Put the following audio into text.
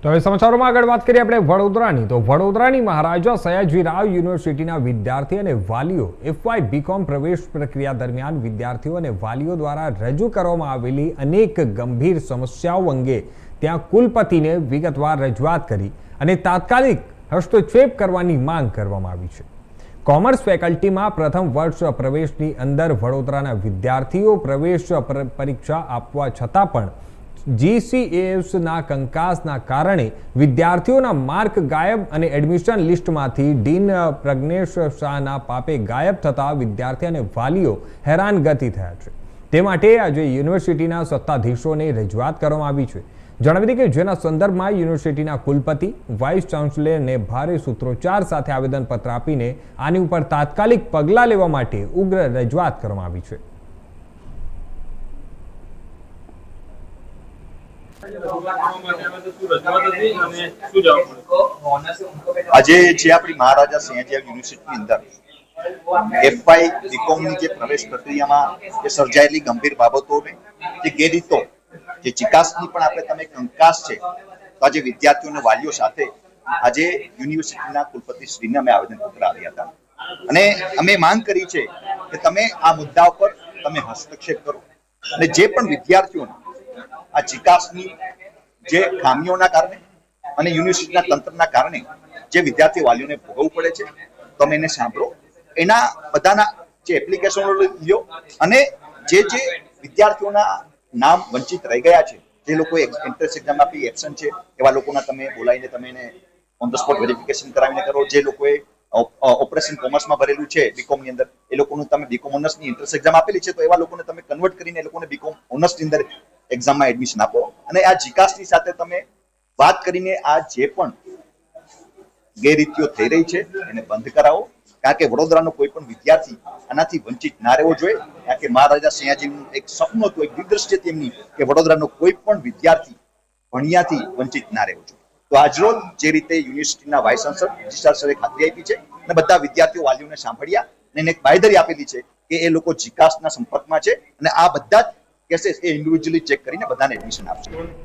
તો હવે સમાચારોમાં આગળ વાત કરીએ આપણે વડોદરાની તો વડોદરાની મહારાજા સયાજીરાવ યુનિવર્સિટીના વિદ્યાર્થી અને વાલીઓ FY BCom પ્રવેશ પ્રક્રિયા દરમિયાન વિદ્યાર્થીઓ અને વાલીઓ દ્વારા રજૂ કરવામાં આવેલી અનેક ગંભીર સમસ્યાઓ અંગે ત્યાં કુલપતિને વિગતવાર રજૂઆત કરી અને તાત્કાલિક હસ્તક્ષેપ કરવાની માંગ કરવામાં આવી છે। કોમર્સ ફેકલ્ટીમાં પ્રથમ વર્ષ પ્રવેશની અંદર વડોદરાના વિદ્યાર્થીઓ પ્રવેશ પરીક્ષા આપવા છતાં પણ GCASના કંકાસના કારણે વિદ્યાર્થીઓના માર્ક ગાયબ અને એડમિશન લિસ્ટમાંથી ડીન પ્રજ્ઞેશ શાહના પાપે ગાયબ થતા વિદ્યાર્થી અને વાલીઓ હેરાનગતિ થયા છે। તે માટે આજે યુનિવર્સિટીના સત્તાધીશોને રજૂઆત કરવામાં આવી છે। જણાવી દઈએ કે જેના સંદર્ભમાં યુનિવર્સિટીના કુલપતિ વાઇસ ચાન્સેલરને ભારે સૂત્રોચ્ચાર સાથે આવેદનપત્ર આપીને આની ઉપર તાત્કાલિક પગલાં લેવા માટે ઉગ્ર રજૂઆત કરવામાં આવી છે। આજે જે આપણી મહારાજા સયાજીરાવ યુનિવર્સિટીની અંદર FY BCom ની જે પ્રવેશ પ્રક્રિયામાં જે સર્જાયેલી ગંભીર બાબતોને જે ગેરરીતો જે ચિકાસની પણ આપણે તમે કંકાસ છે તો આજે વિદ્યાર્થીઓ અને વાલીઓ સાથે આજે યુનિવર્સિટીના કુલપતિ શ્રીને અમે આવેદનપત્ર આપ્યા હતા અને અમે માંગ કરી છે કે તમે આ મુદ્દા ઉપર તમે હસ્તક્ષેપ કરો અને જે પણ વિદ્યાર્થીઓને આ ચિકાસની જે ખામીઓના કારણે અને યુનિવર્સિટીના તંત્રના કારણે જે વિદ્યાર્થી વાલીઓને ભોગવવું પડે છે તમે એને સાંભળો, એના બધાના જે એપ્લિકેશનો લ્યો અને જે વિદ્યાર્થીઓના નામ વંચિત રહી ગયા છે, જે લોકોએ એન્ટ્રન્સ એક્ઝામ આપી એબસન્ટ છે એવા લોકોના તમે બોલાવીને તમે એને ઓન ધ સ્પોટ વેરિફિકેશન કરાવીને કરો। જે લોકોએ ઓપરેશન કોમર્સમાં ભરેલું છે BCom ની અંદર એ લોકોનું તમે BCom ઓનર્સની એન્ટ્રન્સ એક્ઝામ આપેલી છે તો એવા લોકોને તમે કન્વર્ટ કરીને એ લોકોને BCom ઓનર્સની અંદર એક્ઝામમાં એડમિશન આપો અને આ જીકાસની સાથે તમે વાત કરીને આ જે પણ ગેરરીતિઓ થઈ રહી છે એને બંધ કરાવો, કારણ કે વડોદરાનો કોઈ પણ વિદ્યાર્થી આનાથી વંચિત ના રહેવો જોઈએ। કારણ કે મહારાજા સયાજીનું એક સપનું હતું, એક દીર્ઘદ્રષ્ટિ હતી એમની કે વડોદરાનો કોઈ પણ વિદ્યાર્થી ભણ્યાથી વંચિત ના રહેવો જોઈએ। તો આજરોજ જે રીતે યુનિવર્સિટીના વાઇસ ચાન્સલર રજિસ્ટ્રાર સરે ખાતરી આપી છે અને બધા વિદ્યાર્થીઓ વાલીઓને સાંભળ્યા અને એને એક બાંયધરી આપેલી છે કે એ લોકો જીકાસના સંપર્કમાં છે અને આ બધા જ કેસીસ એ ઇન્ડિવિજ્યુઅલી ચેક કરીને બધાને એડમિશન આપશે।